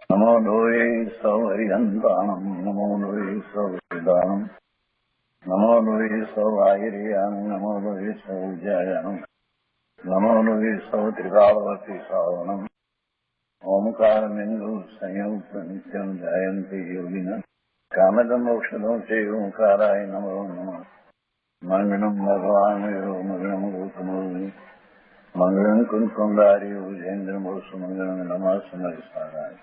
नमो लोये सौहरिहन्ताणम् नमो लोये सौहृदानम् नमो लोये सौभागिर्यानम् नमो लोये सौज्यायानम् नमो लोये सौत्रिकावती सावनम् ओंकारमिन्दु संयुक्त नित्यम् ध्यायन्ति योगिनः कामदमोक्षदं चैव ओंकाराय नमो नमः मङ्गलम् भगवान् यो मङ्गलम् गौतमोऽग्नि मङ्गलम् कुञ्कुण्डारि भुजेन्द्रमोसुमङ्गलम् नमः समरिसाराय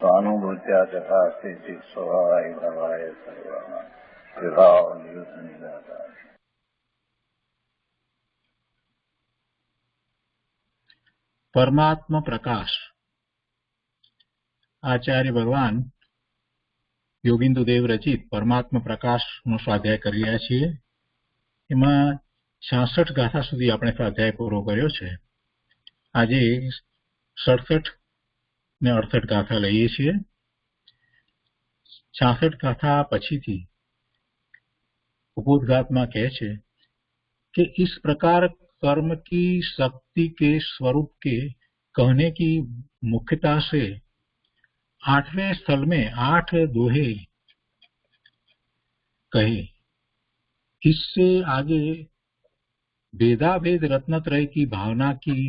स्वानुभूत्या तथा स्थिति स्वभावाय भवाय सर्वः विभाव नियुक्त। परमात्मा प्रकाश आचार्य भगवान યોગિન્દુદેવ રચિત પરમાત્મા પ્રકાશનો સ્વાધ્યાય કરી રહ્યા છીએ। એમાં 66 ગાથા સુધી આપણે સ્વાધ્યાય પૂરો કર્યો છે। આજે 67 ને 68 ગાથા લઈએ છીએ। 66 ગાથા પછીથી ઉपोद्घातમાં કહે છે कि इस प्रकार कर्म की शक्ति के स्वरूप के कहने की मुख्यता से 8वें स्थल में 8 दोहे कहे। इससे आगे भेदाभेद रत्नत्रय की भावना की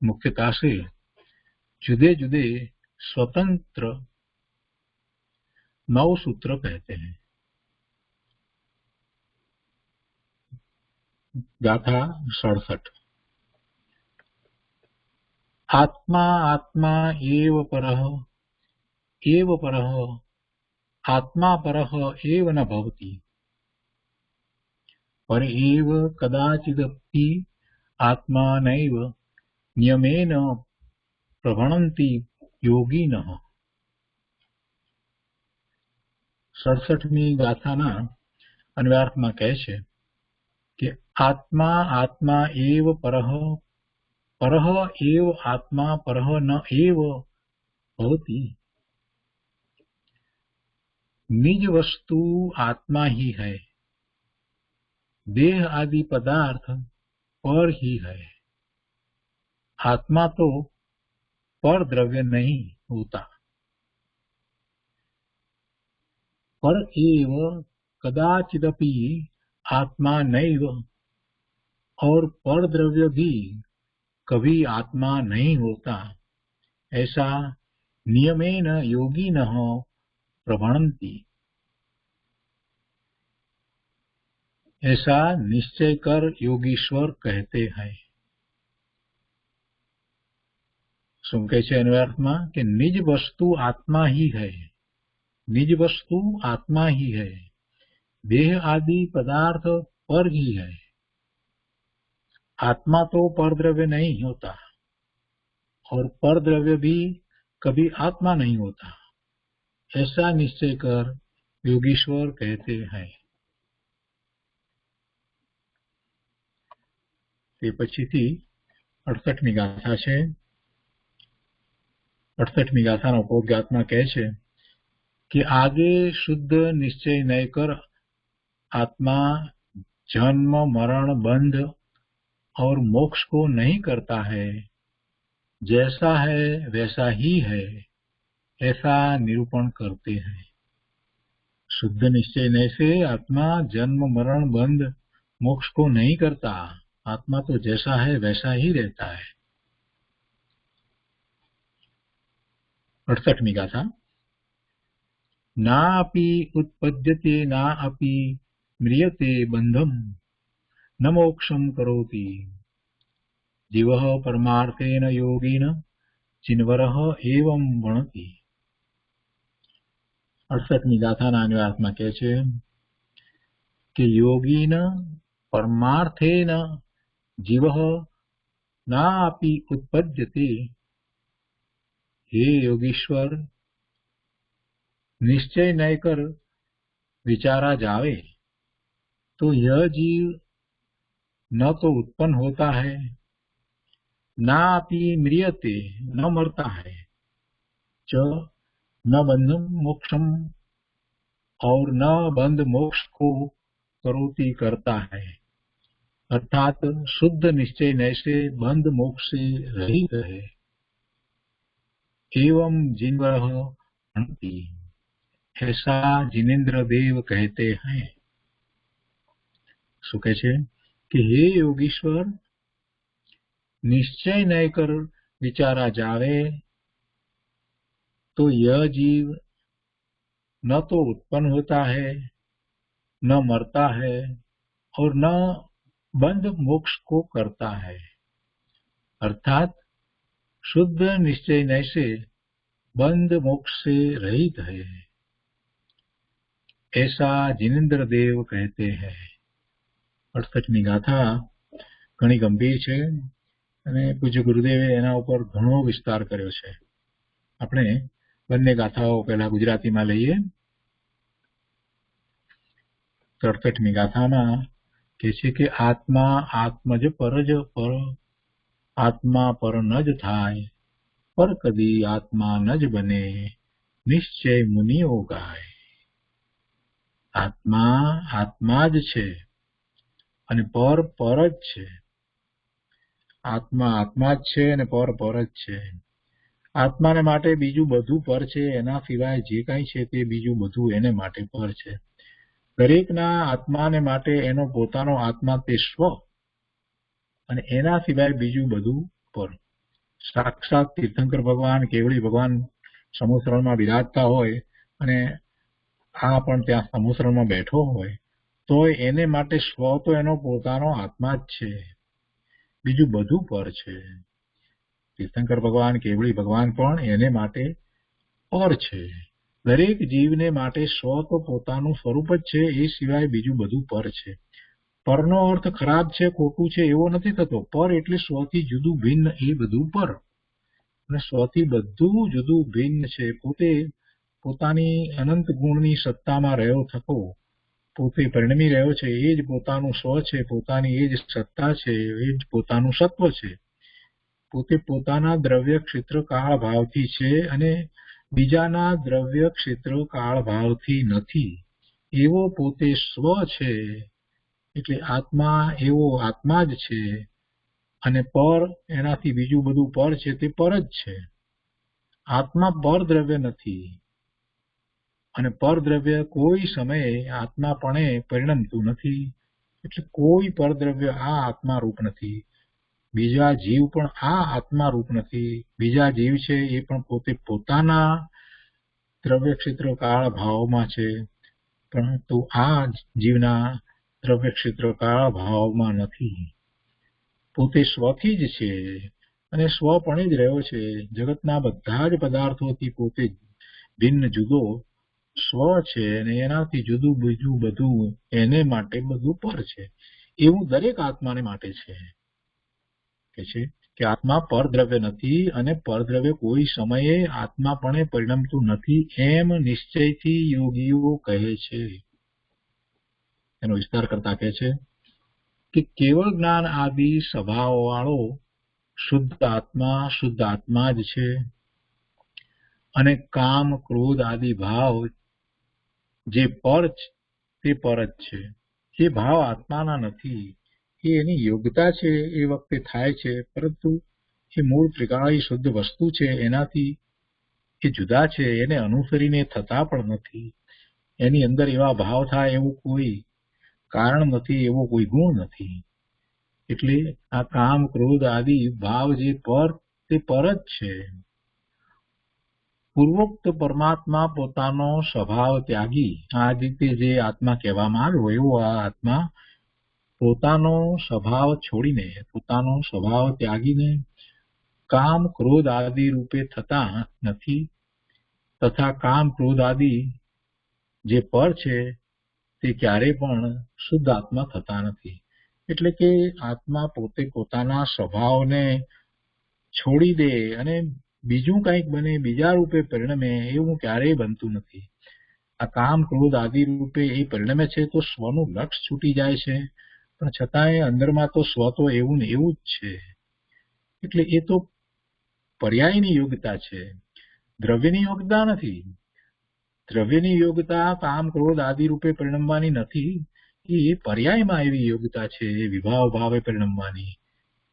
मुख्यता से जुदे जुदे स्वतंत्र 9 सूत्र कहते हैं। गाथा 67। आत्मा आत्मा एव परः आत्मा परः एव न भवति पर एव कदाचिदपि आत्मा नैव नियमेन प्रभणन्ति योगिनः। 67મી ગાથાના અન્વયાર્થમાં કહે છે કે આત્મા આત્મા એવ પરઃ परः एव आत्मा परः न एव भवति। निज वस्तु आत्मा ही है, देह आदि पदार्थ पर ही है। आत्मा तो पर द्रव्य नहीं होता। पर एव कदाचिदपि आत्मा नैव, और पर द्रव्य भी कभी आत्मा नहीं होता, ऐसा नियमेन योगिनः प्रभणन्ति, ऐसा निश्चय कर योगीश्वर कहते हैं। શું કહે છે અન્વયાર્થમાં કે નિજ વસ્તુ આત્મા ही है, निज वस्तु आत्मा ही है, देह आदि पदार्थ पर ही है। आत्मा तो पर द्रव्य नहीं होता और पर द्रव्य भी कभी आत्मा नहीं होता, ऐसा निश्चय कर योगीश्वर कहते हैं। તે પછીથી 68મી ગાથા છે। 68મી ગાથાનો ઉपोद्घातમાં કહે છે कि आगे शुद्ध निश्चय न कर आत्मा जन्म मरण बंध और मोक्ष को नहीं करता है, जैसा है वैसा ही है, ऐसा निरूपण करते हैं। शुद्ध निश्चय से आत्मा जन्म मरण बंध मोक्ष को नहीं करता, आत्मा तो जैसा है वैसा ही रहता है। 68મી गाथा। नापि उत्पद्यते नापि म्रियते बंधम न मोक्षं करोति, जीवः परमार्थेन योगिन चिन्वरः एवं वणति। 68મી ગાથાના અન્વયાર્થમાં કહે છે કે યોગીન પરમાર્થેન જીવઃ નાપि उत्पद्यते। हे योगीश्वर, निश्चय न कर विचारा जावे तो यह जीव न तो उत्पन्न होता है, नापि म्रियते न मरता है, च न बंधम मोक्षम और न बंध मोक्ष को करोति करता है, अर्थात शुद्ध निश्चय न से बंध मोक्ष से रहित है। एवं जिनवह भणति ऐसा जिनेन्द्र देव कहते हैं। શું કહે છે કે હે યોગીશ્વર, निश्चय नहीं कर विचारा जावे तो यह जीव न तो उत्पन्न होता है, न मरता है और न बंध मोक्ष को करता है। अर्थात शुद्ध निश्चय नय से बंध मोक्ष से रहित है, ऐसा जिनेन्द्र देव कहते हैं। 68મી ગાથા ઘણી ગંભીર છે અને પૂજ્ય ગુરુદેવે એના ઉપર ઘણો વિસ્તાર કર્યો છે. આપણે બંને ગાથાઓ પહેલા ગુજરાતીમાં લઈએ. 68મી ગાથામાં કહે છે કે આત્મા આત્મજ પરજ પર આત્મા પર ન જ થાય, પર કદી આત્મા ન જ બને, નિશ્ચય મુનિઓ ગાય. આત્મા આત્મા જ છે અને પર પર જ છે. આત્મા આત્મા જ છે અને પર પર જ છે. આત્માને માટે બીજું બધું પર છે, એના સિવાય જે કાંઈ છે તે બીજું બધું એને માટે પર છે. દરેકના આત્માને માટે એનો પોતાનો આત્મા તે સ્વ અને એના સિવાય બીજું બધું પર. સાક્ષાત તીર્થંકર ભગવાન, કેવળી ભગવાન સમુસરણમાં બિરાજતા હોય અને આ પણ ત્યાં સમુસરણમાં બેઠો હોય તો એને માટે સ્વ તો એનો પોતાનો આત્મા જ છે, બીજું બધું પર છે. તીર્થંકર ભગવાન, કેવળી ભગવાન પણ એને માટે પર છે. દરેક જીવને માટે સ્વ તો પોતાનું સ્વરૂપ જ છે, એ સિવાય બીજું બધું પર છે. પરનો અર્થ ખરાબ છે, ખોટું છે એવો નથી થતો. પર એટલે સ્વથી જુદું ભિન્ન, એ બધું પર. અને સ્વથી બધું જુદું ભિન્ન છે. પોતે પોતાની અનંત ગુણની સત્તામાં રહ્યો થતો, પોતે પરિણમી રહ્યો છે, એ જ પોતાનું સ્વ છે, પોતાની એ જ સત્તા છે, એ જ પોતાનું સત્વ છે. પોતે પોતાના દ્રવ્ય ક્ષેત્ર કાળ ભાવથી છે અને બીજાના દ્રવ્ય ક્ષેત્ર કાળ ભાવથી નથી. એવો પોતે સ્વ છે. એટલે આત્મા એવો આત્મા જ છે અને પર એનાથી બીજું બધું પર છે તે પર જ છે. આત્મા પર દ્રવ્ય નથી અને પરદ્રવ્ય કોઈ સમયે આત્માપણે પરિણમતું નથી. એટલે કોઈ પરદ્રવ્ય આ આત્મા રૂપ નથી. બીજા જીવ પણ આ આત્મા રૂપ નથી. બીજા જીવ છે એ પણ પોતે પોતાના દ્રવ્ય ક્ષેત્ર કાળ ભાવમાં છે, પરંતુ આ જીવના દ્રવ્ય ક્ષેત્ર કાળ ભાવમાં નથી. પોતે સ્વથી જ છે અને સ્વપણે જ રહ્યો છે. જગતના બધા જ પદાર્થોથી પોતે ભિન્ન જુદો સ્વ છે અને એનાથી જુદું બીજું બધું એને માટે બધું પર છે. એવું દરેક આત્માને માટે છે. કે છે કે આત્મા પરદ્રવ્ય નથી અને પરદ્રવ્ય કોઈ સમયે આત્માપણે પરિણમતું નથી, એમ નિશ્ચયથી યોગીઓ કહે છે. એનો વિસ્તાર કરતા કહે છે કે કેવળ જ્ઞાન આદિ સ્વભાવ વાળો શુદ્ધ આત્મા જ છે અને કામ ક્રોધ આદિ ભાવ જે પર તે પર જ છે. જે ભાવ આત્માના નથી, એ એની યોગ્યતા છે એ વખતે થાય છે, પરંતુ એ મૂળ ત્રિકાળી શુદ્ધ વસ્તુ છે, એનાથી એ જુદા છે, એને અનુસરીને થતા પણ નથી. એની અંદર એવા ભાવ થાય એવું કોઈ કારણ નથી, એવો કોઈ ગુણ નથી. એટલે આ કામ ક્રોધ આદિ ભાવ જે પર તે પર જ છે. પૂર્વોક્ત પરમાત્મા પોતાનો સ્વભાવ ત્યાગી, આ રીતે જે આત્મા કહેવામાં આવ્યો એવો આ આત્મા પોતાનો સ્વભાવ છોડીને, પોતાનો સ્વભાવ ત્યાગીને કામ ક્રોધ આદિ રૂપે થતા નથી, તથા કામ ક્રોધ આદિ જે પર છે તે ક્યારે પણ શુદ્ધ આત્મા થતા નથી. એટલે કે આત્મા પોતે પોતાના સ્વભાવને છોડી દે અને બીજું કંઈક બને, બીજા રૂપે પરિણમે, એવું ક્યારેય બનતું નથી. આ કામ ક્રોધ આદિ રૂપે એ પરિણમે છે તો સ્વનું લક્ષ છૂટી જાય છે, પણ છતાંય અંદરમાં તો સ્વ તો એવું ને એવું જ છે. એટલે એ તો પર્યાયની યોગ્યતા છે, દ્રવ્યની યોગ્યતા નથી. દ્રવ્યની યોગ્યતા કામ ક્રોધ આદિ રૂપે પરિણમવાની નથી, એ પર્યાયમાં એવી યોગ્યતા છે, એ વિભાવ ભાવે પરિણમવાની.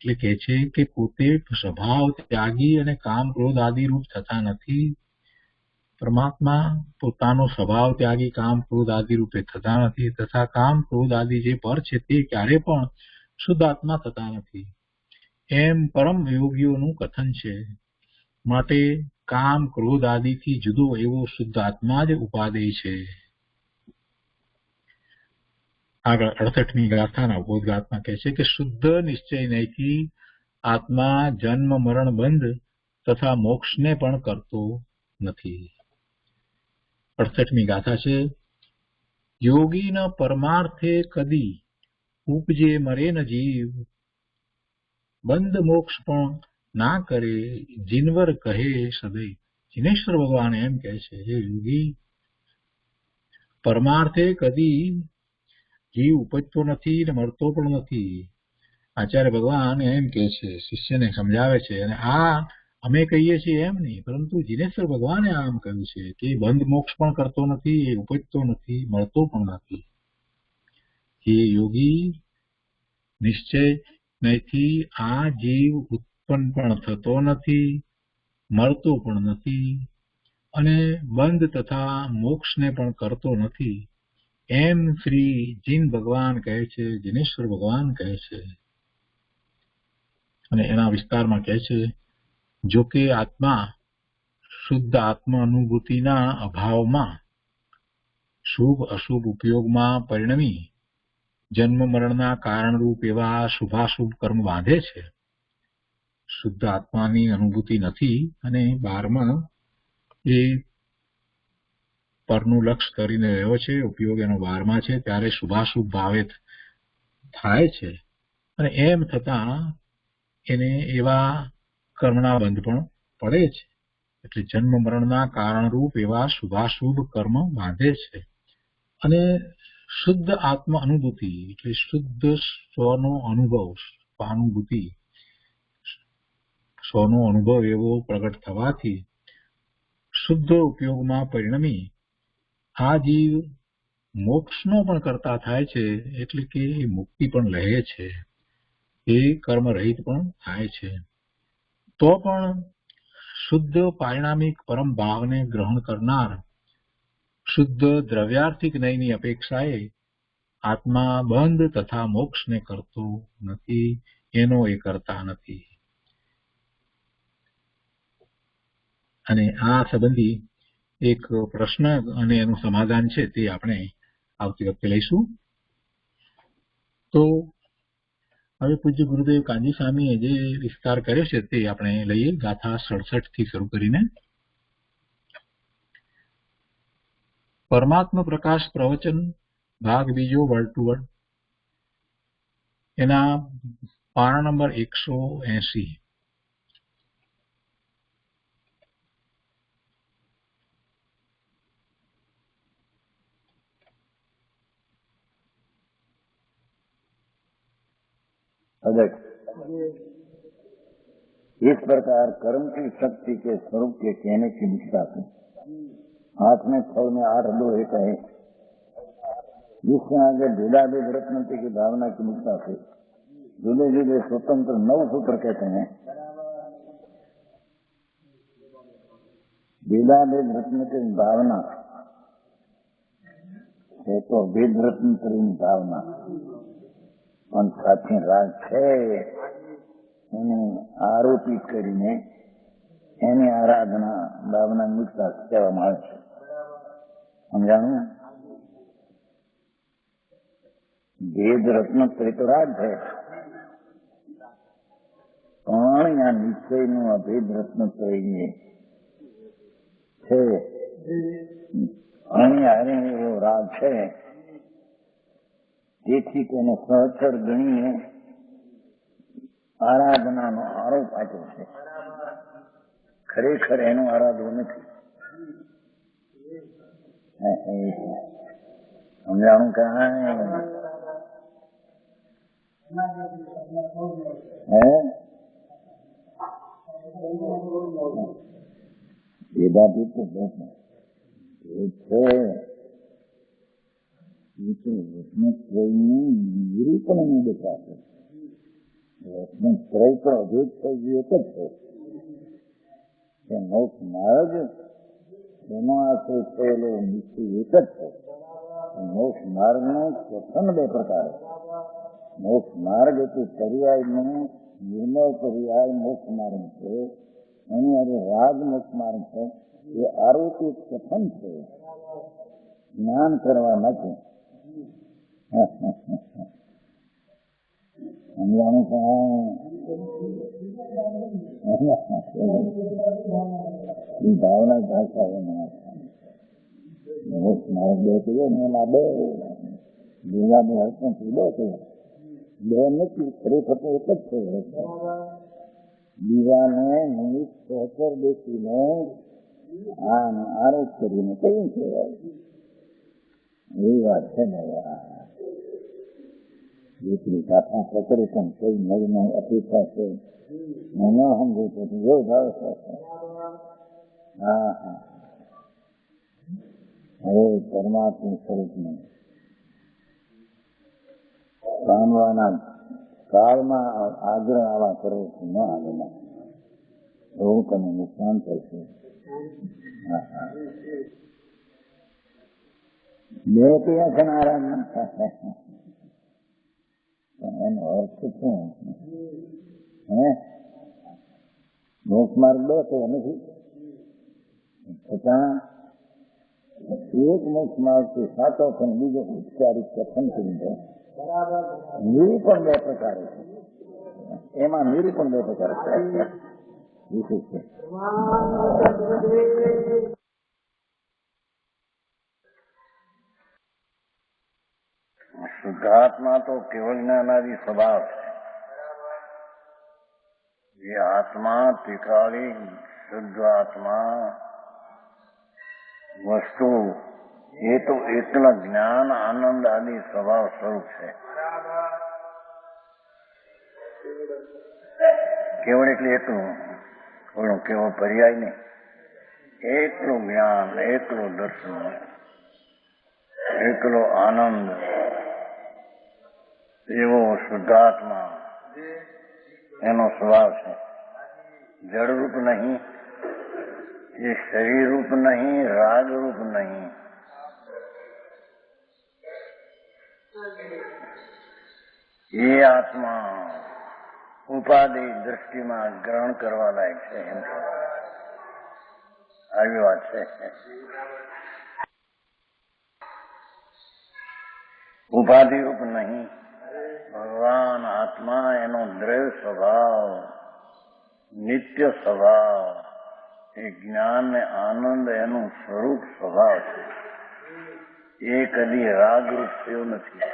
એટલે કે છે કે પોતે સ્વભાવ ત્યાગી અને કામ ક્રોધ આદિ રૂપ થતા નથી. પરમાત્મા પોતાનો સ્વભાવ ત્યાગી કામ ક્રોધ આદિ રૂપે થતા નથી તથા કામ ક્રોધ આદિ જે પર છે તે ક્યારે પણ શુદ્ધ આત્મા થતા નથી એમ પરમ યોગીઓનું કથન છે. માટે કામ ક્રોધ આદિથી જુદો એવો શુદ્ધ આત્મા જ ઉપાદેય છે. આગળ 68મી ગાથાના ઉદ્બોધગાથમાં કહે છે કે શુદ્ધ નિશ્ચય નયથી આત્મા જન્મ મરણ બંધ તથા મોક્ષને પણ કરતો નથી. 68મી ગાથા છે યોગીના પરમાર્થે કદી ઉપજે મરે ન જીવ બંધ મોક્ષ પણ ના કરે જીનવર કહે સદૈવ. જીનેશ્વર ભગવાન એમ કહે છે હે યોગી, પરમાર્થે કદી જીવ ઉપજતો નથી ને મળતો પણ નથી. આચાર્ય ભગવાન એમ કહે છે, શિષ્યને સમજાવે છે. અને આ અમે કહીએ છીએ એમ નહીં, પરંતુ જીનેશ્વર ભગવાને આમ કહ્યું છે કે બંધ મોક્ષ પણ કરતો નથી, એ ઉપજતો નથી, મળતો પણ નથી. હે યોગી, નિશ્ચય નયથી આ જીવ ઉત્પન્ન પણ થતો નથી, મળતો પણ નથી અને બંધ તથા મોક્ષને પણ કરતો નથી એમ શ્રી જીન ભગવાન કહે છે, જીનેશ્વર ભગવાન કહે છે. અને એના વિસ્તારમાં કહે છે જો કે આત્મા શુદ્ધ આત્મ અનુભૂતિના અભાવમાં શુભ અશુભ ઉપયોગમાં પરિણમી જન્મ મરણના કારણરૂપ એવા શુભાશુભ કર્મ બાંધે છે. શુદ્ધ આત્માની અનુભૂતિ નથી અને બહારમાં એ પરનું લક્ષ કરીને રહ્યો છે, ઉપયોગ એનો બહારમાં છે, ત્યારે શુભાશુભ ભાવે થાય છે અને એમ થતા એને એવા કર્મના બંધ પણ પડે છે. એટલે જન્મ મરણના કારણરૂપ એવા શુભાશુભ કર્મ બાંધે છે. અને શુદ્ધ આત્મ અનુભૂતિ એટલે શુદ્ધ સ્વનો અનુભવ, સ્વાનુભૂતિ, સ્વનો અનુભવ એવો પ્રગટ થવાથી શુદ્ધ ઉપયોગમાં પરિણમી આ જીવ મોક્ષનો પણ કરતા થાય છે. એટલે કે મુક્તિ પણ રહે છે, એ કર્મ રહિત પણ થાય છે. તો પણ શુદ્ધ પારિણામિક પરમ ભાવને ગ્રહણ કરનાર શુદ્ધ દ્રવ્યાર્થિક નયની અપેક્ષાએ આત્મા બંધ તથા મોક્ષને કરતો નથી, એનો એ કરતા નથી. અને આ સંબંધી એક પ્રશ્ન અને એનું સમાધાન છે તે આપણે આવતી વખતે લઈશું. તો હવે પૂજ્ય ગુરુદેવ કાંજી સ્વામીએ જે વિસ્તાર કર્યો છે તે આપણે લઈએ. ગાથા 67 થી શરૂ કરીને પરમાત્મ પ્રકાશ પ્રવચન ભાગ બીજો વર્ડ ટુ વર્ડ, એના પાના નંબર 180. इस प्रकार कर्म की शक्ति के स्वरूप के कहने की दिशा से 8 में 6 में 8 2 1 है, जिससे आगे भेदाभेद रत्नति की भावना की दिशा से जुदे जुदे स्वतंत्र 9 सूत्र कहते हैं. भेदाभेद रत्नति भावना है तो भेद रत्नति भावना પણ સાચી રાગ છે એને આરોપિત કરીને એની આરાધના ભાવના મુક્તા કહેવામાં આવે છે. સમજાણું? ભેદ રત્નત્રય તો રાગ છે, પણ આ નિશ્ચયનું આ ભેદ રત્નત્રય છે અને એવો રાગ છે, તેથી તેને સહચર ગણીને આરાધનાનો આરોપ આપ્યો છે. ખરેખર એનું આરાધવું નથી. સમજાણું? કાંઈ ભેદાભેદ તો છે રત્નત્રયનું નિરૂપણ દેખાશે. ત્રય પણ અભેદ થઈ ગયું એક જ છે કે મોક્ષ માર્ગ એનો આશ્રય થયેલો નિશ્ચય એક જ છે. મોક્ષ માર્ગનો કથન બે પ્રકાર. મોક્ષ માર્ગ એટલે પર્યાયનું નિર્મય પર્યાય મોક્ષ માર્ગ છે. એની આજે રાગ મોક્ષ માર્ગ છે. એ આરોપી કથન છે જ્ઞાન કરવા માટે. સમજાણું ભાવના ભાષા મોક્ષ માર્ગ બે કહીએ ને એના બે જીવવાની હરકત બે કહીએ. બે નથી, ખરેખર તો એક જ છે. બીજાને નિમિત્ત સહચર બેસીને આરોપ કરીને કયું છે એવી વાત છે ને. દીકરી કાથા પકડી પણ કોઈ નવી અપેક્ષા છે ન સમજે તો જો ભાવ છે. હા હા, હવે પરમાત્મા સ્વરૂપને પામવાના કાળમાં આગ્રહ આવા કરો ન આવેલા એવું તમે નુકસાન થશે. બે કયા છે નારાયણ એનો અર્થ શું? હે મોક્ષ માર્ગ બે કયા નથી છતાં એક મોક્ષ માર્ગ છે સાચો છે, બીજો ઉપચારિક કથન કરી દે. નિરૂપણ બે પ્રકારે છે. એમાં નિરૂપણ બે પ્રકાર છે. વિશેષ છે. શુદ્ધાત્મા તો કેવળ જ્ઞાનાદિ સ્વભાવ છે. જે આત્મા ત્રિકાળી શુદ્ધ આત્મા વસ્તુ એ તો એકલા જ્ઞાન આનંદ આદિ સ્વભાવ સ્વરૂપ છે. કેવળ એટલે એકલું, ઓલું કેવળ પર્યાય નહીં. એકલું જ્ઞાન, એકલું દર્શન, એકલો આનંદ એવો શુદ્ધાત્મા એનો સ્વભાવ છે. જડરૂપ નહીં, એ શરીર રૂપ નહીં, રાગ રૂપ નહીં. એ આત્મા ઉપાધિ દ્રષ્ટિમાં ગ્રહણ કરવા લાયક છે. એમ આવી વાત છે. ઉપાધિ રૂપ નહીં. ભગવાન આત્મા એનો દ્રવ્ય સ્વભાવ, નિત્ય સ્વભાવ, એ જ્ઞાન ને આનંદ એનું સ્વરૂપ સ્વભાવ છે. એ કદી રાગરૂપ થયો નથી.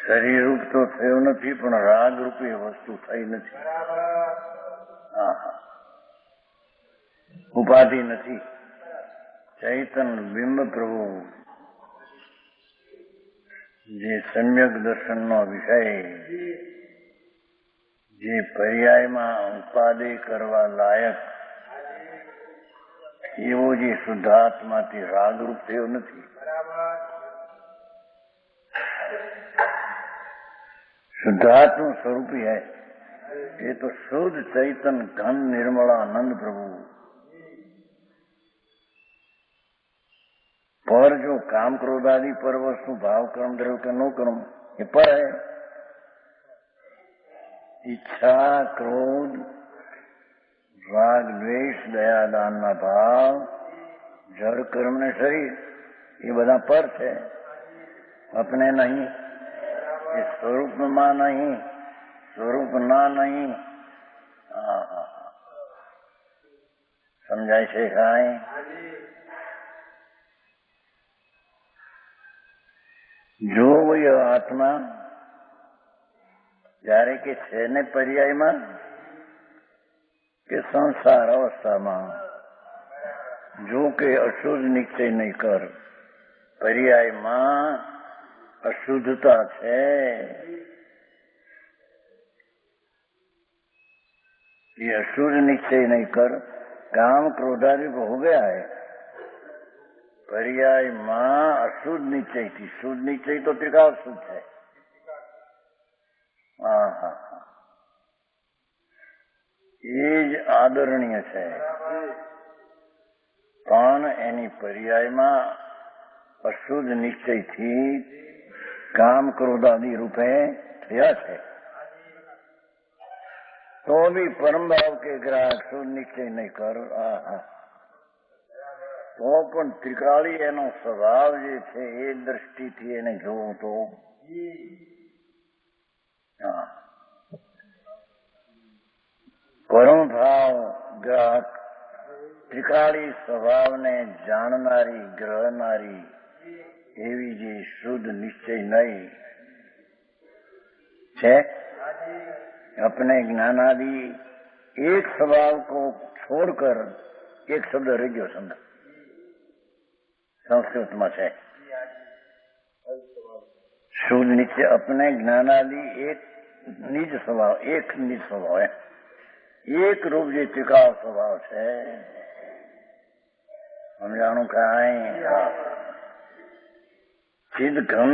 શરીરરૂપ તો થયો નથી, પણ રાગરૂપી વસ્તુ થઈ નથી. ઉપાધિ નથી. ચૈતન બિંબ પ્રભુ જે સમ્યક દર્શનનો વિષય, જે પર્યાયમાં ઉપાધિ કરવા લાયક એવો જે શુદ્ધાત્માથી રાગરૂપ થયો નથી. શુદ્ધાત્મ સ્વરૂપી है, ये तो शुद्ध चैतन घन निर्मलानंद प्रभु। पर जो काम क्रोध आदि पर वस्तु भाव कर्म द्रव्य का नो कर्म ये पर है। इच्छा क्रोध राग द्वेष दया दान ना भाव जड़ कर्म ने शरीर ये बधा पर है, अपने नहीं, इस स्वरूप में नहीं, स्वरूप ना नहीं। समझाय છે કાંઈ? જો આત્મા જ્યારે કે છે ને પર્યાયમાં કે સંસાર અવસ્થામાં જો કે અશુદ્ધ નિશ્ચય નહીં કર, પર્યાયમાં અશુદ્ધતા છે, ये अशुद्ध निश्चय नहीं कर, काम क्रोधादि हो गया है। पर्याय मां अशुद्ध निश्चय थी, शुद्ध निश्चय तो त्रिकाल शुद्ध है, હા હા હા, એ જ આદરણીય છે, પણ એની પર્યાયમાં અશુદ્ધ નિશ્ચયથી કામ ક્રોધાદિ રૂપે થયા છે. તો બી પરમભાવ કે ગ્રાહક શુદ્ધ નિશ્ચય નહીં કર, તો પણ ત્રિકાળી એનો સ્વભાવ જે છે એ દ્રષ્ટિથી એને જોવું તો પરમભાવ ગ્રાહક ત્રિકાળી સ્વભાવને જાણનારી ગ્રહનારી એવી જે શુદ્ધ નિશ્ચય નહીં છે, अपने ज्ञानादि एक स्वभाव को छोड़कर एक शब्द रह गयो संस्कृत में है शुद्ध निश्चय अपने ज्ञानादि एक निज स्वभाव है, एक रूप जो टिकाव स्वभाव है. हम जानो कहा चिद घन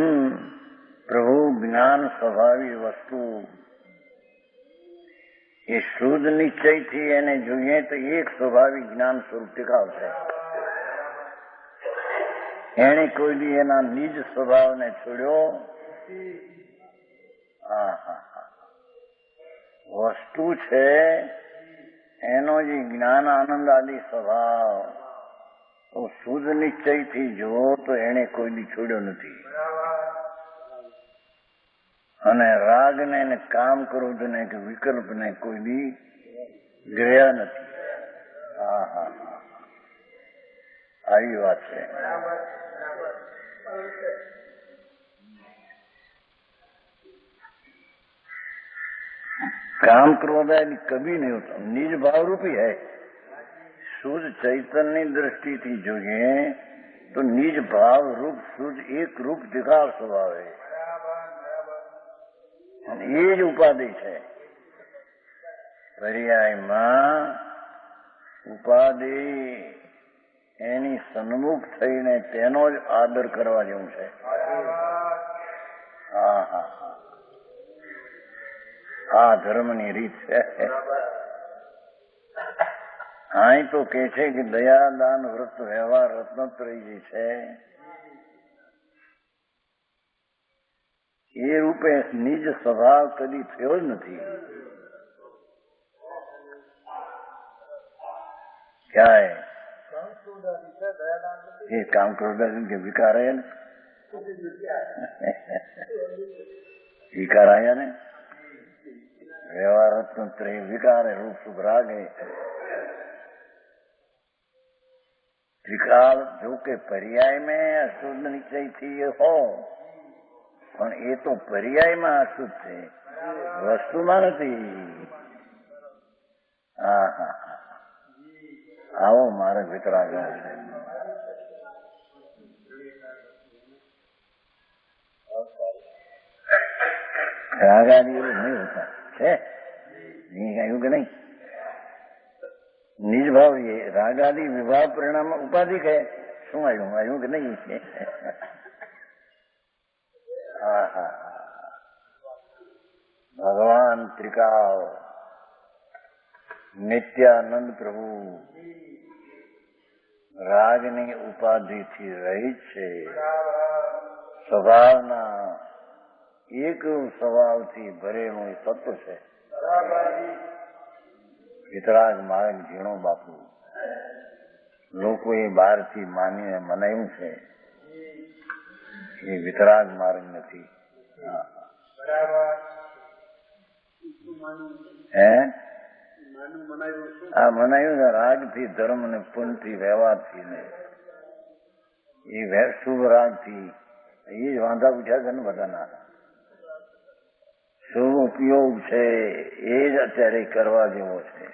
प्रभु ज्ञान स्वभावी वस्तु એ શુદ્ધ નિશ્ચયથી એને જોઈએ તો એક સ્વાભાવિક જ્ઞાન સ્વરૂપ ટીકાવ છે. એને કોઈ બી એના નિજ સ્વભાવને છોડ્યો. વસ્તુ છે એનો જે જ્ઞાન આનંદ આદિ સ્વભાવ તો શુદ્ધ નિશ્ચયથી જુઓ તો એને કોઈ બી છોડ્યો નથી. અને રાગને ને કામ ક્રોધને કે વિકલ્પને કોઈ બી ગયા નથી. આવી વાત છે. काम क्रोध है कभी नहीं होता, निज भाव रूपी है. शुद्ध चैतन्य दृष्टि थी જોઈએ तो निज भाव रूप शुद्ध एक रूप दिखाव स्वभाव है. એ જ ઉપાધિ છે. પર્યાયમાં ઉપાધિ એની સન્મુખ થઈને તેનો જ આદર કરવા જેવું છે. આ ધર્મની રીત છે. અહીં તો કે છે કે દયા દાન વ્રત વ્યવહાર રત્નત્રય જે છે એ રૂપે નિજ સ્વભાવ કદી થયો જ નથી. क्या है ये काम क्रोध के विकार है ना, विकार आया ने व्यवहार विकार है, रूप सुख राग है. विकार जो के पर्याय में अशुद्ध निश्चय थी हो પણ એ તો પર્યાયમાં અશુદ્ધ છે, વસ્તુમાં નથી. આવો માર્ગ વિતરાગ છે. રાગ આદि એવું નહીં હોતા છે. કહ્યું કે નહીં નિજ ભાવ એ રાગ આદि વિભાવ પરિણામ ઉપાધિ કહે. શું આવ્યું કે નહીં? ભગવાન ત્રિકાળ નિત્યાનંદ પ્રભુ રાગની ઉપાધિથી રહિત છે. સ્વભાવના એક સ્વભાવથી ભરેલું તત્વ છે. વિતરાગ માર્ગ ઝીણો બાપુ લોકોએ બહારથી માનીને મનાયું છે. એ વિતરાગ માર્ગ નથી. મનાયું રાગ થી ધર્મ ને પુણ્ય થી વ્યવહાર થી ને એ શુભ રાગ થી એ જ વાંધા ઉઠ્યા છે ને બધાના. શુભ ઉપયોગ છે એ જ અત્યારે કરવા જેવો છે.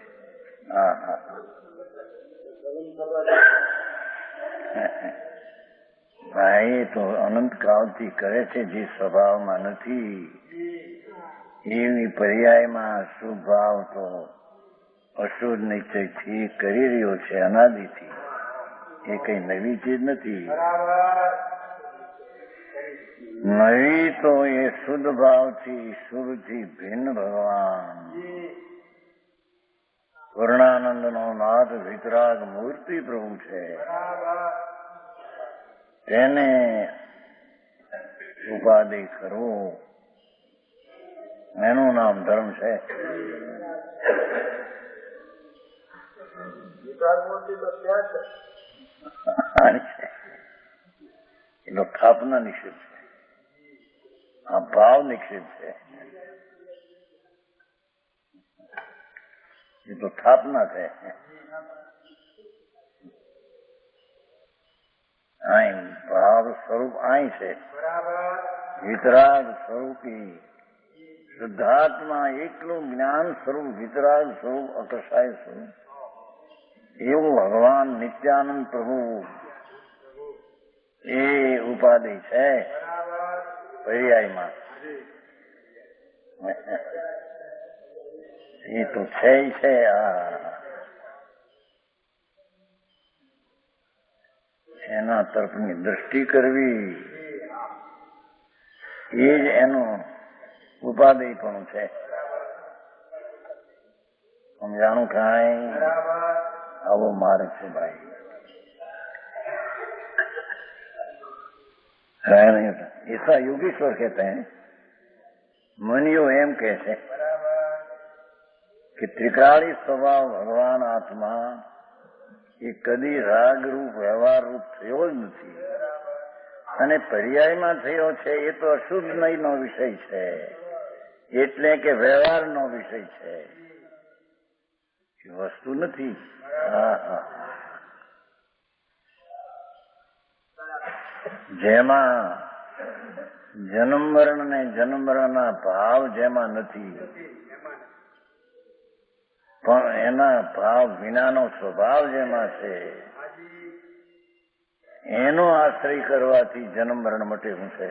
એ તો અનંત કાળથી કરે છે જે સ્વભાવમાં નથી. એવી પર્યાયમાં શુભ ભાવ તો અશુદ્ધ નિશ્ચયથી કરી રહ્યો છે અનાદિથી. એ કઈ નવી ચીજ નથી. नहीं तो ये शुद्ध भाव थी ईश्वर थी भिन्न भगवान પૂર્ણાનંદ નો નાથ વિતરાગ મૂર્તિ પ્રભુ છે તેને ઉપાધિ કરવો એનું નામ ધર્મ છે. એનો સ્થાપના નિષેધ છે. આ ભાવ નિષેધ છે. એ તો સ્થાપના છે. અહીં ભાવ સ્વરૂપ અહીં છે. વિતરાગ સ્વરૂપી શુદ્ધાત્મા એકલું જ્ઞાન સ્વરૂપ વિતરાગ સ્વરૂપ અકસાય સ્વરૂપ એવું ભગવાન નિત્યાનંદ પ્રભુ એ ઉપાધિ છે પર્યાયમાં. એ તો છે છે. એના તરફની દ્રષ્ટિ કરવી એ જ એનું ઉપાધિ પણ છે. સમજાણું કાંઈ? આવો માર્ગ છે ભાઈ. ऐसा योगेश्वर कहते हैं. मुनियो एम कहते कि त्रिकाली स्वभाव भगवान आत्मा એ કદી રાગરૂપ વ્યવહાર રૂપ થયો જ નથી અને પર્યાયમાં થયો છે એ તો અશુદ્ધ નયનો વિષય છે એટલે કે વ્યવહારનો વિષય છે એ વસ્તુ નથી. જેમાં જન્મ મરણ ને જન્મ મરણના ભાવ જેમાં નથી પણ એના ભાવ વિનાનો સ્વભાવ જેમાં છે એનો આશ્રય કરવાથી જન્મ મરણ મટે શું છે.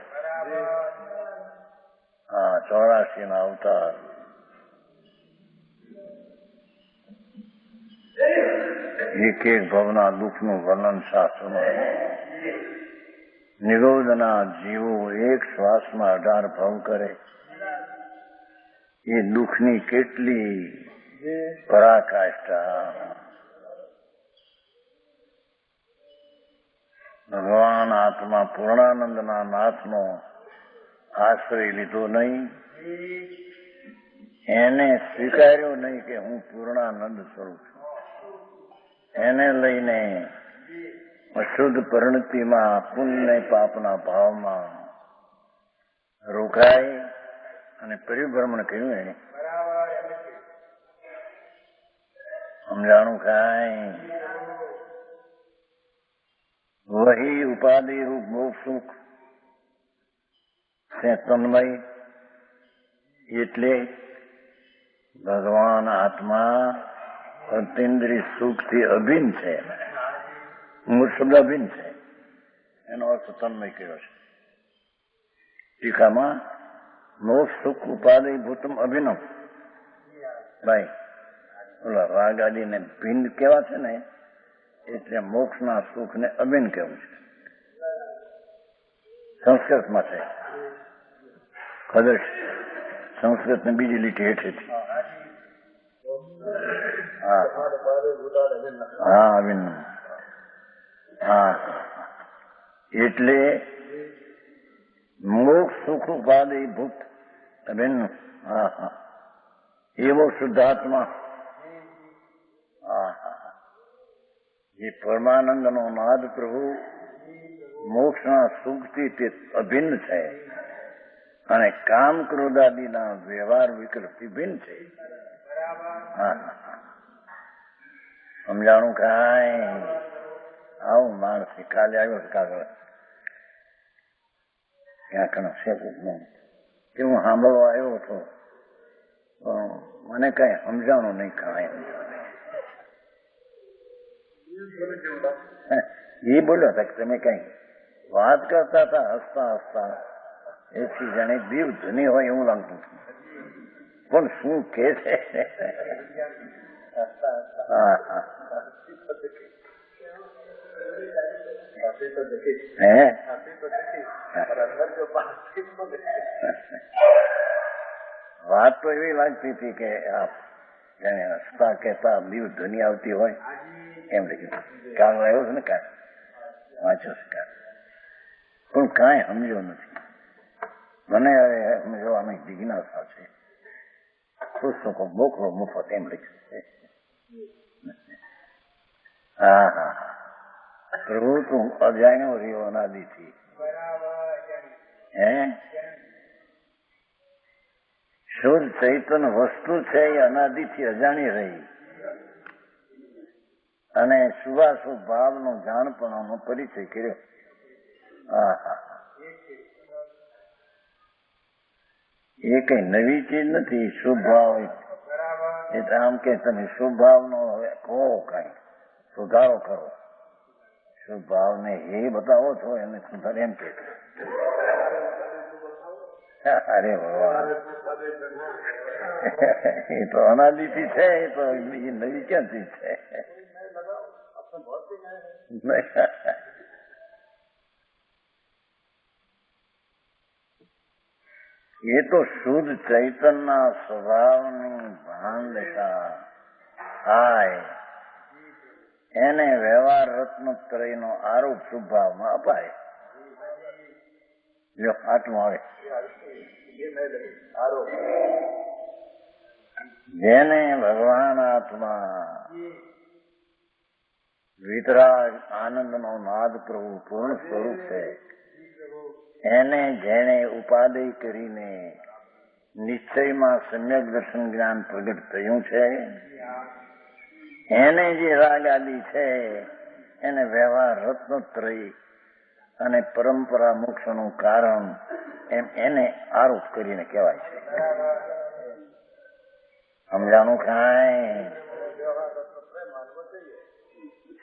84 ના અવતાર એક એક ભવના દુઃખનું વર્ણન શાસ્ત્રમાં. નિરોધના જીવો એક શ્વાસમાં 18 ભવ કરે એ દુઃખની કેટલી પરાકાષ્ઠા. ભગવાન આત્મા પૂર્ણાનંદના નાથનો આશ્રય લીધો નહીં, એને સ્વીકાર્યો નહીં કે હું પૂર્ણાનંદ સ્વરૂપ છું. એને લઈને અશુદ્ધ પરિણતિમાં પુણ્ય પાપના ભાવમાં રોકાય અને પરિભ્રમણ કર્યું. એને સમજાણું કાંઈ? વહી ઉપાધિ રૂપ મોક્ષ સુખ તન્મય એટલે ભગવાન આત્મા અતિન્દ્રિય સુખથી અભિન્ન છે. મૂળ શબ્દ અભિન્ન છે એનો અર્થ તન્મય કર્યો છે. ટીકામાં મોક્ષ સુખ ઉપાધિ ભૂતમ અભિન્ન. ભાઈ ઓલા રાગ આદિને ભિન્ન કેવા છે ને એટલે મોક્ષના સુખને અભિન્ન કેવું છે. સંસ્કૃતમાં છે. કદાચ સંસ્કૃતને બીજી લીટી હેઠેથી. હા અભિન્ન. હા એટલે મોક્ષ સુખ ઉપાધિ ભૂત અભિન્ન. હા હા એવો શુદ્ધાત્મા જે પરમાનંદનો નાદ પ્રભુ મોક્ષના સુખથી તે અભિન્ન છે અને કામ ક્રોધાદિના વ્યવહાર વિકલ્પથી ભિન્ન છે. સમજાણું કાંઈ? આવું માણસ કાલે આવ્યો છે કાગળ ક્યાં કણ છે કે હું સાંભળવા આવ્યો હતો પણ મને કઈ સમજાણું નહીં. કાંઈ એ બોલ્યો હતા કે તમે કઈ વાત કરતા હતા હસતા હસતા એથી જાણે દીવ ધની હોય એવું લાગતું હતું પણ શું કે છે. વાત તો એવી લાગતી હતી કે જાણે હસતા કહેતા દીવ ધ્વનિ આવતી હોય એમ લખ્યું. કામ આવ્યો છે ને કામ વાંચ્યો છે કામ, પણ કાંઈ સમજો નથી. મને હવે સમજવાની જિજ્ઞાસા છે. પુસ્તકો મોકલો મફત એમ લખ્યું છે. હા હા પ્રભુ તું અજાણ્યો રહ્યો અનાદિથી. હે શુદ્ધ ચૈતન વસ્તુ છે એ અનાદિથી અજાણી રહી અને શુભાશુભ ભાવનો જાણપણાનો પરિચય કર્યો. હા હા એ કઈ નવી ચીજ નથી. શુભ ભાવ એટલે આમ કે તમે શુભ ભાવનો કહો, કઈ સુધારો કરો. શુભ ભાવને એ બતાવો છો એને સુધાર એમ કે. અરે ભગવાન એ તો અનાદિથી છે. એ તો નવી ક્યાંથી છે? એ તો શુદ્ધ ચૈતનના સ્વભાવની ભાનદશા થાય એને વ્યવહાર રત્નત્રયનો આરોપ શુભભાવમાં અપાય. જો આટલું આવે. જેને ભગવાન આત્મા વિતરાગ આનંદનો નાદ પ્રભુ પૂર્ણ સ્વરૂપ છે એને જેને ઉપાદેય કરીને નિશ્ચયમાં સમ્યક દર્શન જ્ઞાન પ્રગટ થયું છે એને જે રાગ આદિ છે એને વ્યવહાર રત્નત્રય અને પરંપરા મોક્ષનું કારણ એમ એને આરોપ કરીને કહેવાય છે. સમજાણું? કાંઈ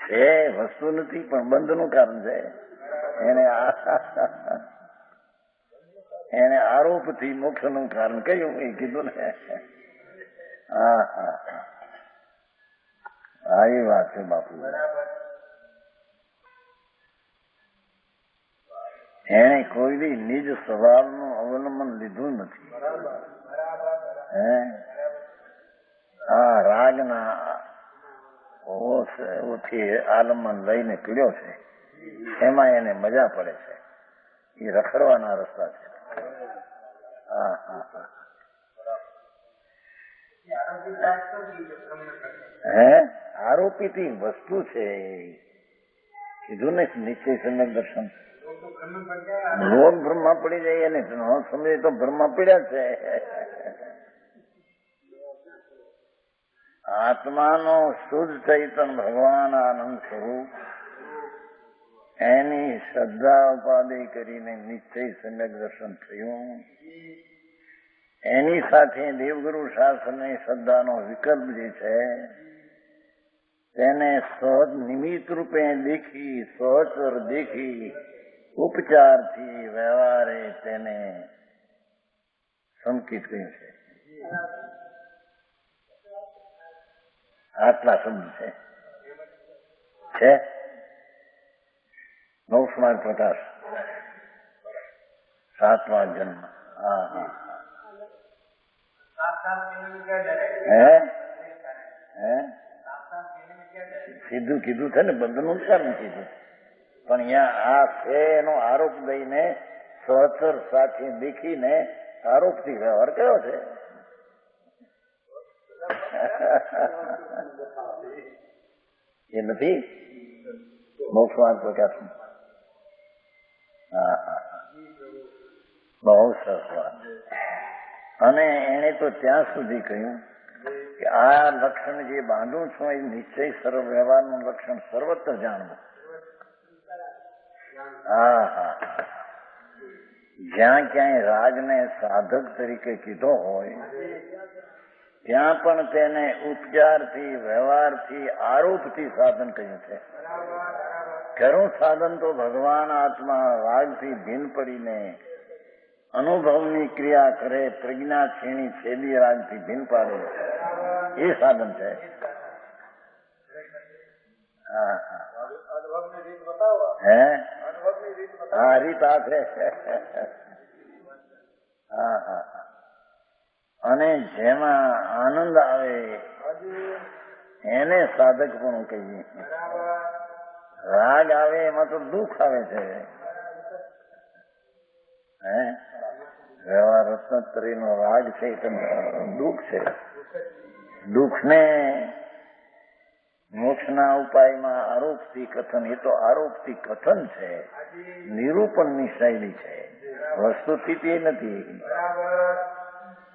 છે વસ્તુ નથી પણ બંધનું કારણ છે. એને આરોપથી મોક્ષનું કારણ કયું એ કીધું ને. હા હા હા એ વાત છે બાપુ. એને કોઈ બી નિજ સ્વભાવનું અવલંબન લીધું નથી. હા રાગના ઓથી આલંબન લઈને પીડ્યો છે એમાં એને મજા પડે છે. એ રખડવાના રસ્તા છે. હા હા હા આરોપીથી વસ્તુ છે કીધું ને નિશ્ચય સમ્યક દર્શન. લોક બ્રહ્મા પડી જાય એને સમજે તો બ્રહ્મા પડ્યા છે. આત્માનો શુદ્ધ ચૈતન ભગવાન આનંદ સ્વરૂપ એની શ્રદ્ધા ઉપાધિ કરીને નિશ્ચય સમ્યક દર્શન થયું. એની સાથે દેવગુરુ શાસ્ત્રની શ્રદ્ધાનો વિકલ્પ જે છે તેને સહજ નિમિત્ત રૂપે દેખી સહચર દેખી ઉપચારથી વ્યવહારે તેને સંકિત કહ્યું છે. આટલા શબ્દ છે. નવસમાર પ્રકાશ 7મા જન્મ. હા હા સીધું કીધું છે ને બંધનું કારણ કીધું પણ અહીંયા આ છે એનો આરોપ દઈને સહચર સાથે દેખીને આરોપથી વ્યવહાર કયો છે. એ નથી મોક્ષમાર્ગ પ્રકાશ. હા હા બહુ સરસ વાત. અને એને તો ત્યાં સુધી કહ્યું કે આ લક્ષણ જે બાંધું છું એ નિશ્ચય સર્વ વ્યવહારનું લક્ષણ સર્વત્ર જાણવું. હા હા જ્યાં ક્યાંય રાજને સાધક તરીકે કીધો હોય ત્યાં પણ તેને ઉપચારથી વ્યવહારથી આરોપથી સાધન કહ્યું છે. ખરું સાધન તો ભગવાન આત્મા રાગથી ભીન પડીને અનુભવની ક્રિયા કરે પ્રજ્ઞા છીણી છેદી રાગથી ભીન પાડે એ સાધન છે. હા હા હા રીતા છે. હા હા. અને જેમાં આનંદ આવે એને સાધક પણ કહીએ. રાગ આવે એમાં તો દુઃખ આવે છે. હે વ્યવહાર રત્નત્રયનો રાગ છે એ દુઃખ છે. દુઃખને મોક્ષના ઉપાયમાં આરોપથી કથન, એ તો આરોપથી કથન છે, નિરૂપણની શૈલી છે, વસ્તુસ્થિતિ એ નથી.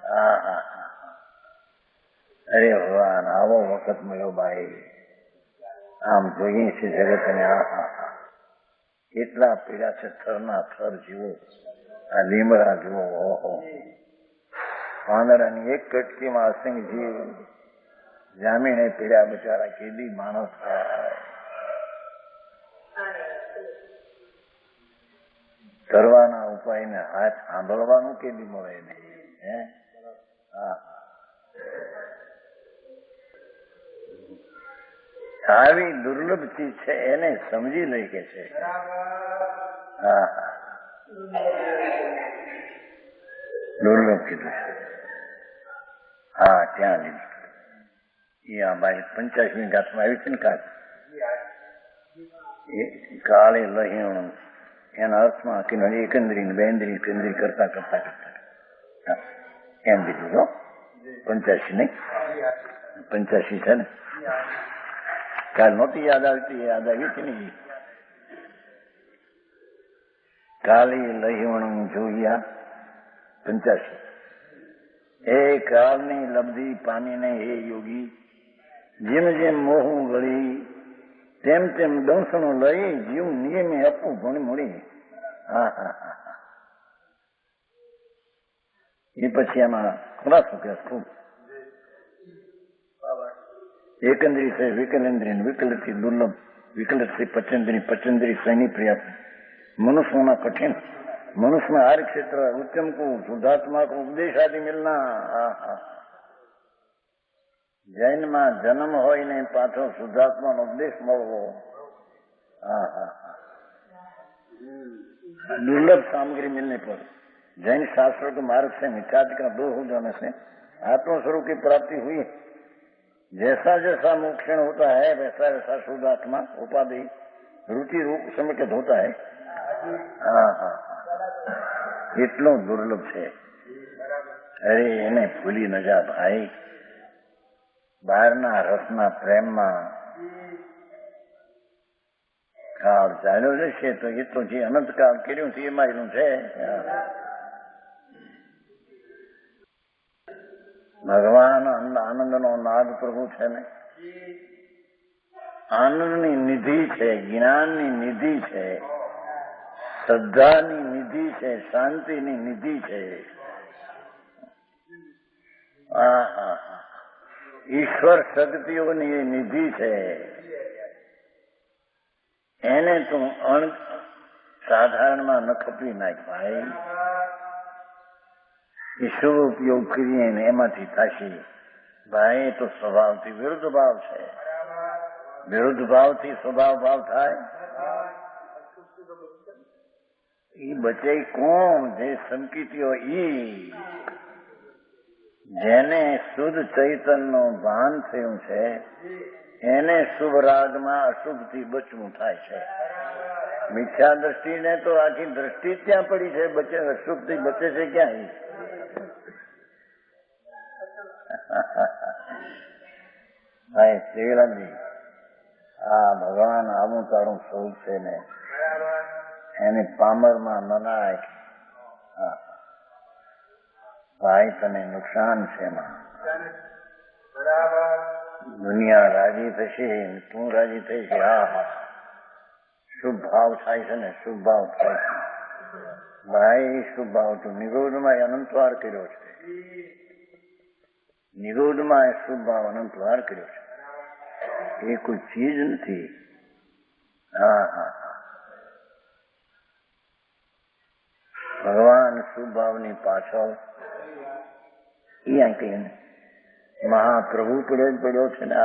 હા હા. અરે ભગવાન આવો વખત મળ્યો ભાઈ. આમ જોઈએ છે જગતને. કેટલા પીડા છે, થરના થર જુઓ, આ લીમડા જુઓ. ઓહો, પાંદડાની એક કટકીમાં અસિંગજી જામીને પીડા બિચારા કેદી માણસ થાય. કરવાના ઉપાયને હાથ સાંભળવાનું કેદી મળે નહીં. હે હા. આવી દુર્લભ ચીજ છે, એને સમજી લઈ કે છે. હા હા, દુર્લભ કીધું છે. હા ત્યાં લીધું. એ આ ભાઈ 85મી ગાથમાં આવી છે ને કાળ, એ કાળે લહીણું એના અર્થમાં કે એકંદરી બેન્દ્રી કેન્દ્રી કરતા કરતા કરતા એમ દીધું. જો 85 નહીં, 85 છે ને. કાલ નહોતી યાદ આવતી, યાદ આવી છે ને. કાળી લહીવણું જોયા 85. એ કાળની લબ્ધી પામીને હે યોગી, જેમ જેમ મોહું ગળી તેમ તેમ દંસણો લઈ જીવ નિયમે આપવું ઘણી મળી. હા હા હા. એ પછી આમાં ખુલાસો કે ખૂબ એકંદરી છે વિકલેન્દ્રી, વિકલથી દુર્લભ, વિકલથી પચેન્દ્રી, પચેન્દ્રી સૈની પ્રિય, મનુષ્યોના કઠિન, मनुष्य में हर क्षेत्र उत्तम को शुद्धात्मा को उपदेश आदि मिलना. जैन में जन्म हो ने पाछो शुद्धात्मा नो उपदेश મળવો. दुर्लभ सामग्री मिलने पर जैन शास्त्रों के मार्ग से मिथ्यात्व का दूर हो जाने से आत्मस्वरूप की प्राप्ति हुई. जैसा जैसा मोक्षण होता है वैसा वैसा शुद्धात्मा उपाधि रुचि रूप समेकित होता है. એટલો દુર્લભ છે. અરે એને ભૂલી ન જા ભાઈ. બહારના રસના પ્રેમમાં કાળ ચાલ્યો જશે તો એ તો જે અનંતકાળ કર્યું છે એમાં એનું છે. ભગવાન આનંદનો નાદ પ્રભુ છે ને, આનંદની નિધિ છે, જ્ઞાનની નિધિ છે, શ્રદ્ધાની નિધિ છે, શાંતિની નિધિ છે. ઈશ્વર શક્તિઓની એ નિધિ છે. એને તું સાધારણમાં ન ખપી નાખ ભાઈ. ઈશ્વર ઉપયોગ કરીએ ને એમાંથી થશે ભાઈ. એ તો સ્વભાવથી વિરુદ્ધ ભાવ છે. વિરુદ્ધ ભાવથી સ્વભાવ ભાવ થાય. એ બચે કોણ? જે સંકિતિઓ ઈ જેને શુદ્ધ ચૈતન્યનું ભાન થયું છે એને શુભ રાગમાં અશુભથી બચવું થાય છે. મિથ્યા દ્રષ્ટિને તો આખી દ્રષ્ટિ ત્યાં પડી છે, બચે અશુભથી બચે છે ક્યાં? ભાઈ શ્રીલાલજી, આ ભગવાન આવું તારું સ્વરૂપ છે ને એને પામરમાં ન નાખ ભાઈ. તને નુકસાન છે એમાં. દુનિયા રાજી થશે, તું રાજી થઈ છે. શુભ ભાવ થાય છે ને, શુભ ભાવ થાય છે ભાઈ. શુભ ભાવ તું નિરોધમાં અનંતવાર કર્યો છે. નિરોધમાં શુભ ભાવ અનંતવાર કર્યો છે. એ કોઈ ચીજ નથી. ભગવાન શુભ ભાવની પાછળ કહીએ મહાપ્રભુ પડ્યો છે ને.